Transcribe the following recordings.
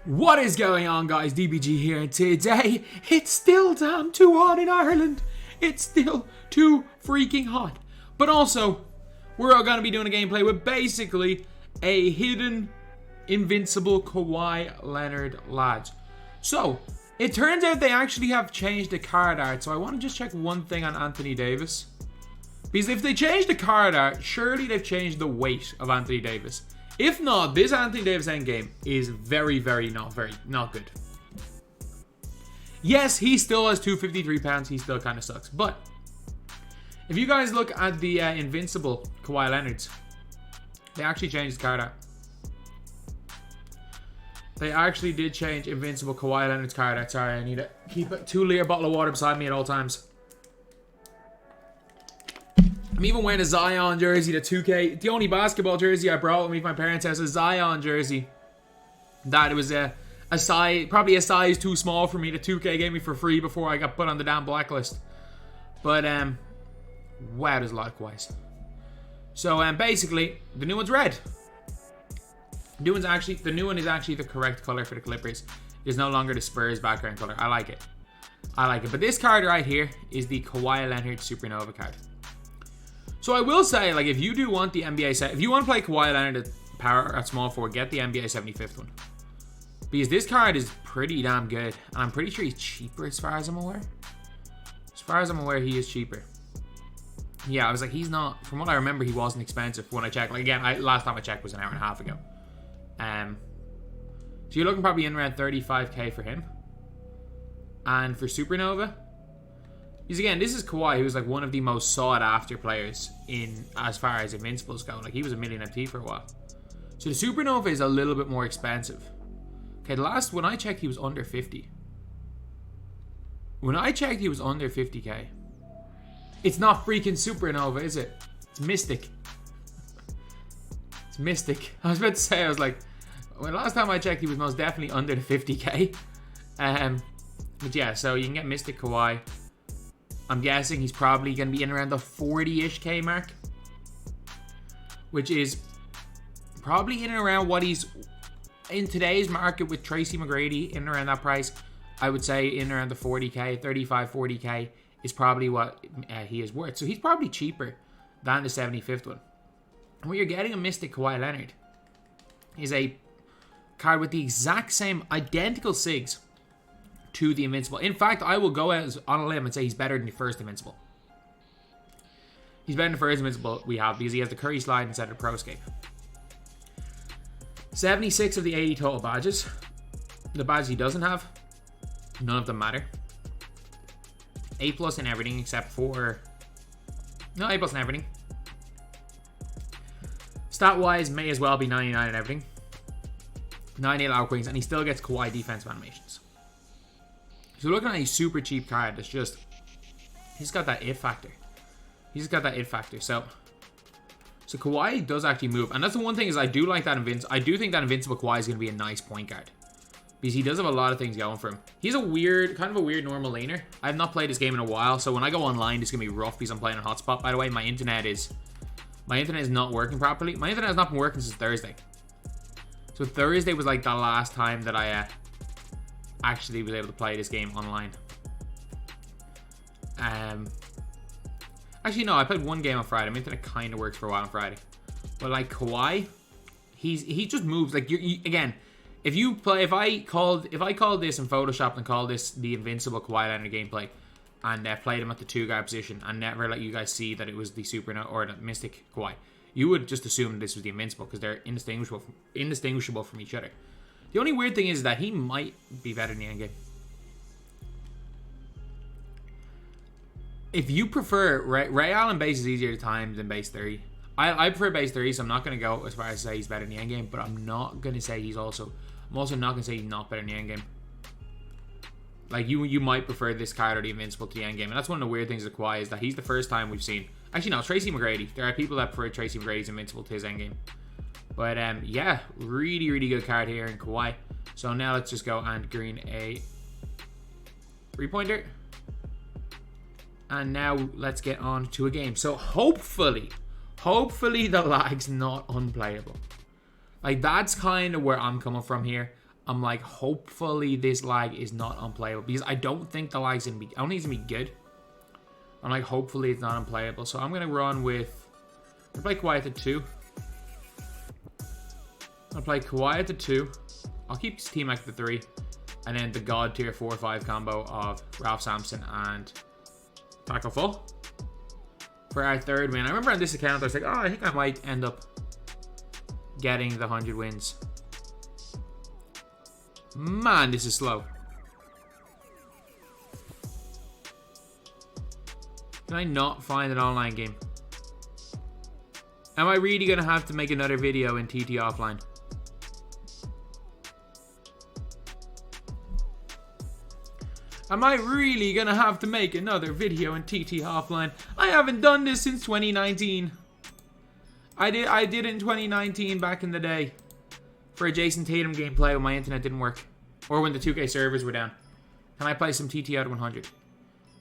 What is going on, guys? DBG here, and today it's still damn too hot in Ireland. It's still too freaking hot. But also, we're all going to be doing a gameplay with basically a hidden invincible Kawhi Leonard lads. So, it turns out they actually have changed the card art. So I want to just check one thing on Anthony Davis. Because if they changed the card art, surely they've changed the weight of Anthony Davis. If not, this Anthony Davis endgame is very not good. Yes, he still has 253 pounds. He still kind of sucks. But if you guys look at the invincible Kawhi Leonards, they actually changed the card art. They actually did change invincible Kawhi Leonard's card art. Sorry, I need to keep a 2-liter bottle of water beside me at all times. I'm even wearing a Zion jersey, the 2K. The only basketball jersey I brought with me from my parents' house, a Zion jersey. That it was a size, probably a size too small for me. The 2K gave me for free before I got put on the damn blacklist. But wow, there's likewise. So basically, the new one's red. The new one is actually the correct color for the Clippers. It's no longer the Spurs background color. I like it. But this card right here is the Kawhi Leonard Supernova card. So I will say, like, if you do want the NBA set, if you want to play Kawhi Leonard at power at small forward, get the NBA 75th one. Because this card is pretty damn good. And I'm pretty sure he's cheaper as far as I'm aware. As far as I'm aware, he is cheaper. Yeah, I was like, he's not, from what I remember, he wasn't expensive when I checked. Like, again, last time I checked was an hour and a half ago. So you're looking probably in around 35k for him. And for Supernova, because again, this is Kawhi, who's like one of the most sought after players in as far as Invincibles go. Like, he was a million FT for a while. So the Supernova is a little bit more expensive. Okay, when I checked, he was under 50. When I checked, he was under 50k. It's not freaking Supernova, is it? It's Mystic. It's Mystic. I was about to say, I was like, when last time I checked, he was most definitely under the 50k. But yeah, so you can get Mystic Kawhi. I'm guessing he's probably going to be in around the 40-ish K mark. Which is probably in and around what he's in today's market with Tracy McGrady in and around that price. I would say in around the 40k, 35, 40k is probably what he is worth. So he's probably cheaper than the 75th one. And when you're getting a Mystic Kawhi Leonard, is a card with the exact same identical SIGs to the Invincible. In fact, I will go out on a limb and say he's better than the first Invincible. He's better than the first Invincible we have because he has the Curry slide instead of the Proscape. 76 of the 80 total badges. The badges he doesn't have, none of them matter. A+ in everything except for... No, A+ in everything. Stat-wise, may as well be 99 in everything. 98 Loud Queens, and he still gets Kawhi defensive animations. So looking at a super cheap card that's just... He's got that it factor. So Kawhi does actually move. And that's the one thing is I do like that I do think that Invincible Kawhi is going to be a nice point guard. Because he does have a lot of things going for him. He's kind of a weird normal laner. I have not played this game in a while, so when I go online, it's going to be rough because I'm playing on hotspot. By the way, my internet is not working properly. My internet has not been working since Thursday. So Thursday was like the last time that I actually was able to play this game online. Actually, no, I played one game on Friday. My internet kind of works for a while on Friday. But like Kawhi, he just moves. Like again, if I called this in Photoshop and called this the Invincible Kawhi Leonard gameplay, and played him at the 2-guard position and never let you guys see that it was the Supernova or the Mystic Kawhi, you would just assume this was the Invincible because they're indistinguishable from each other. The only weird thing is that he might be better in the endgame. If you prefer Ray Allen base is easier to time than base 30. I prefer base 30, so I'm not going to go as far as say he's better in the endgame, but I'm not going to say I'm also not going to say he's not better in the endgame. Like, you might prefer this card or the Invincible to the endgame. And that's one of the weird things with Kawhi is that he's the first time we've seen... Actually, no, Tracy McGrady. There are people that prefer Tracy McGrady's Invincible to his endgame. But, yeah, really good card here in Kawhi. So now let's just go and green a 3-pointer. And now let's get on to a game. So hopefully the lag's not unplayable. Like, that's kind of where I'm coming from here. I'm like, hopefully this lag is not unplayable. Because I don't think the lag's going to be... I don't think it's going to be good. I'm like, hopefully it's not unplayable. So I'm going to run with... I'm going to play Kawhi at the 2. I'm going to play Kawhi at the 2. I'll keep T-Mac at the 3. And then the God tier 4-5 combo of Ralph Sampson and Tackle Full for our third win. I remember on this account, I was like, oh, I think I might end up getting the 100 wins. Man, this is slow. Can I not find an online game? Am I really going to have to make another video in TT offline? Am I really going to have to make another video in TT offline? I haven't done this since 2019. I did it in 2019 back in the day. For a Jason Tatum gameplay when my internet didn't work. Or when the 2K servers were down. Can I play some TT out of 100?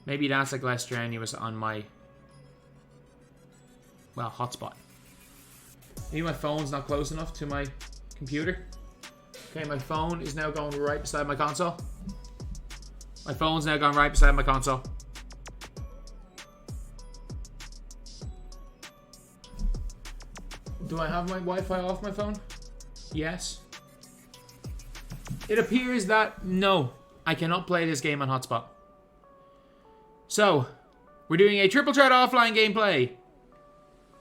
Maybe that's like less strenuous on my... well, hotspot. Maybe my phone's not close enough to my computer. Okay, my phone is now going right beside my console. My phone's now gone right beside my console. Do I have my Wi-Fi off my phone? Yes. It appears that no, I cannot play this game on hotspot. So, we're doing a triple threat offline gameplay.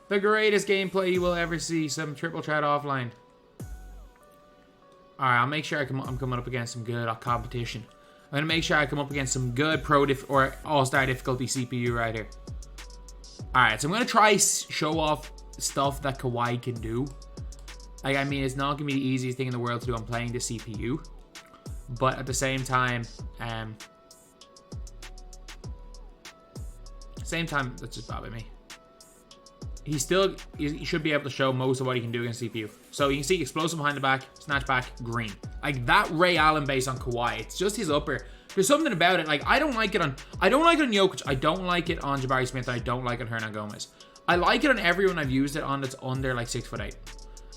The greatest gameplay you will ever see. Some triple threat offline. Alright, I'll make sure I'm coming up against some good competition. I'm going to make sure I come up against some good or all-star difficulty CPU right here. Alright, so I'm going to try show off stuff that Kawhi can do. Like, I mean, it's not going to be the easiest thing in the world to do. I'm playing the CPU. But at the same time, that's just bad by me. He should be able to show most of what he can do against CPU. So you can see explosive behind the back, snatch back, green. Like that Ray Allen base on Kawhi. It's just his upper. There's something about it. Like I don't like it on Jokic. I don't like it on Jabari Smith. I don't like it on Hernan Gomez. I like it on everyone I've used it on that's under like 6'8".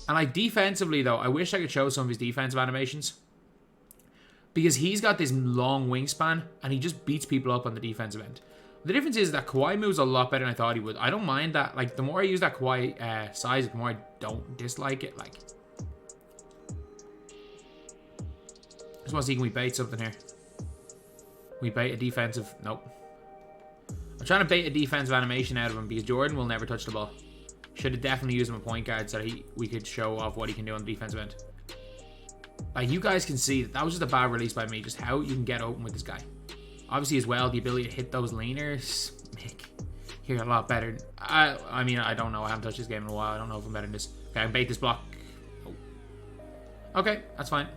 And like defensively though, I wish I could show some of his defensive animations. Because he's got this long wingspan and he just beats people up on the defensive end. The difference is that Kawhi moves a lot better than I thought he would. I don't mind that. Like, the more I use that Kawhi size, the more I don't dislike it. Like, just want to see, can we bait something here? We bait a defensive... Nope. I'm trying to bait a defensive animation out of him because Jordan will never touch the ball. Should have definitely used him a point guard so that we could show off what he can do on the defensive end. Like, you guys can see that was just a bad release by me. Just how you can get open with this guy. Obviously, as well, the ability to hit those leaners. You're a lot better. I mean, I don't know. I haven't touched this game in a while. I don't know if I'm better than this. Okay, I can bait this block. Oh. Okay, that's fine.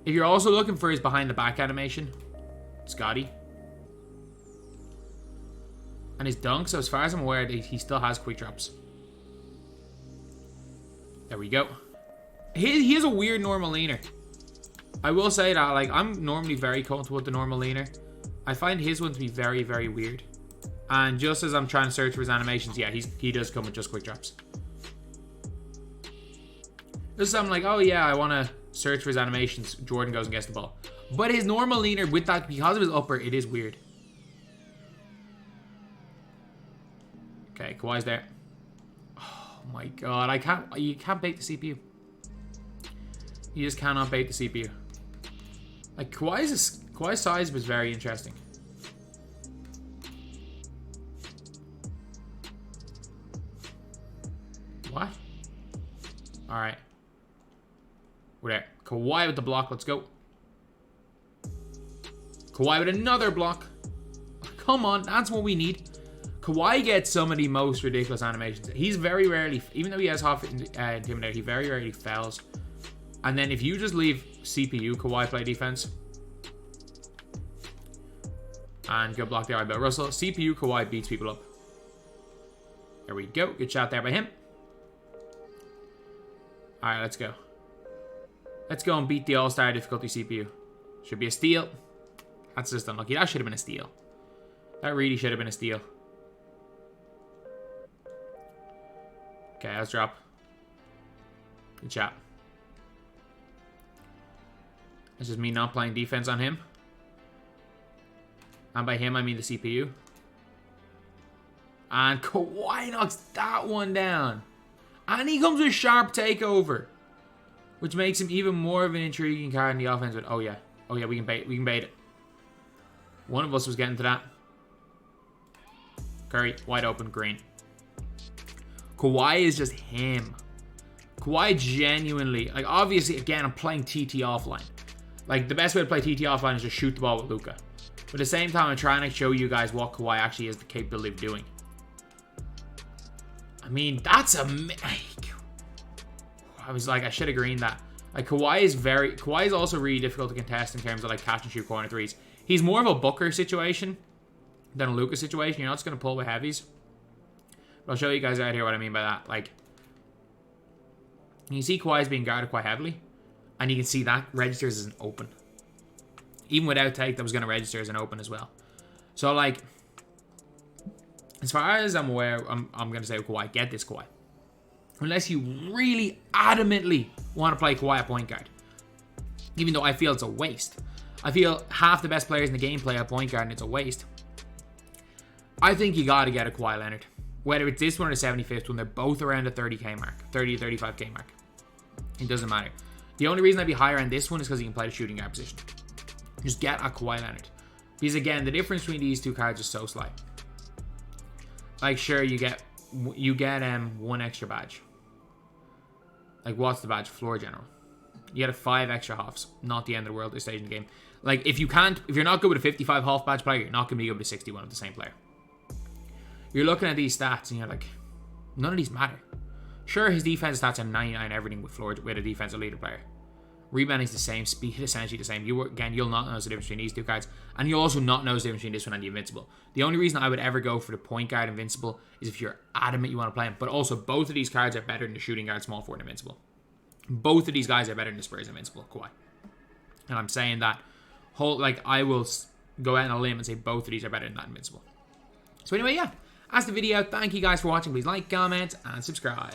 If you're also looking for his behind the back animation, Scotty. And his dunk, so as far as I'm aware, he still has quick drops. There we go. He has a weird normal leaner. I will say that, like, I'm normally very comfortable with the normal leaner. I find his one to be very, very weird. And just as I'm trying to search for his animations, yeah, he does come with just quick drops. Just as I'm like, oh yeah, I want to search for his animations, Jordan goes and gets the ball. But his normal leaner with that, because of his upper, it is weird. Okay, Kawhi's there. Oh my god, you can't bait the CPU. You just cannot bait the CPU. Like, Kawhi's size was very interesting. What? Alright. We're there. Kawhi with the block. Let's go. Kawhi with another block. Come on. That's what we need. Kawhi gets some of the most ridiculous animations. He's very rarely, even though he has half Intimidator, he very rarely fails. And then if you just leave CPU, Kawhi play defense. And good block there by Bill Russell. CPU, Kawhi beats people up. There we go. Good shot there by him. Alright, let's go. Let's go and beat the all-star difficulty CPU. Should be a steal. That's just unlucky. That should have been a steal. That really should have been a steal. Okay, let's drop. Good shot. It's just me not playing defense on him. And by him, I mean the CPU. And Kawhi knocks that one down. And he comes with sharp takeover, which makes him even more of an intriguing card in the offense. But oh yeah, we can bait it. One of us was getting to that. Curry, wide open, green. Kawhi is just him. Kawhi genuinely, like, obviously, again, I'm playing TT offline. Like, the best way to play TT offline is just shoot the ball with Luka. But at the same time, I'm trying to show you guys what Kawhi actually has the capability of doing. I mean, that's a... I was like, I should have greened that. Like, Kawhi is also really difficult to contest in terms of, like, catch and shoot corner threes. He's more of a Booker situation than a Luka situation. You're not just going to pull with heavies. But I'll show you guys out here what I mean by that. Like, you see Kawhi's being guarded quite heavily. And you can see that registers as an open. Even without take, that was going to register as an open as well. So, like, as far as I'm aware, I'm going to say Kawhi, get this Kawhi. Unless you really adamantly want to play Kawhi at point guard. Even though I feel it's a waste. I feel half the best players in the game play at point guard and it's a waste. I think you got to get a Kawhi Leonard. Whether it's this one or the 75th one, they're both around the 30k mark. 30 to 35k mark. It doesn't matter. The only reason I'd be higher on this one is because you can play the shooting guard position. Just get a Kawhi Leonard. Because again, the difference between these two cards is so slight. Like, sure, you get one extra badge. Like, what's the badge? Floor general. You get 5 extra halves. Not the end of the world at this stage in the game. Like, if you're not good with a 55 half badge player, you're not going to be good with a 61 of the same player. You're looking at these stats and you're like, none of these matter. Sure, his defense stats are 99 everything with a defensive leader player. Rebounding's the same, speed essentially the same. You'll not know the difference between these two cards. And you'll also not know the difference between this one and the Invincible. The only reason I would ever go for the point guard Invincible is if you're adamant you want to play him. But also, both of these cards are better than the shooting guard small forward Invincible. Both of these guys are better than the Spurs Invincible, Kawhi. And I'm saying that, I will go out on a limb and say both of these are better than that Invincible. So anyway, yeah. That's the video. Thank you guys for watching. Please like, comment, and subscribe.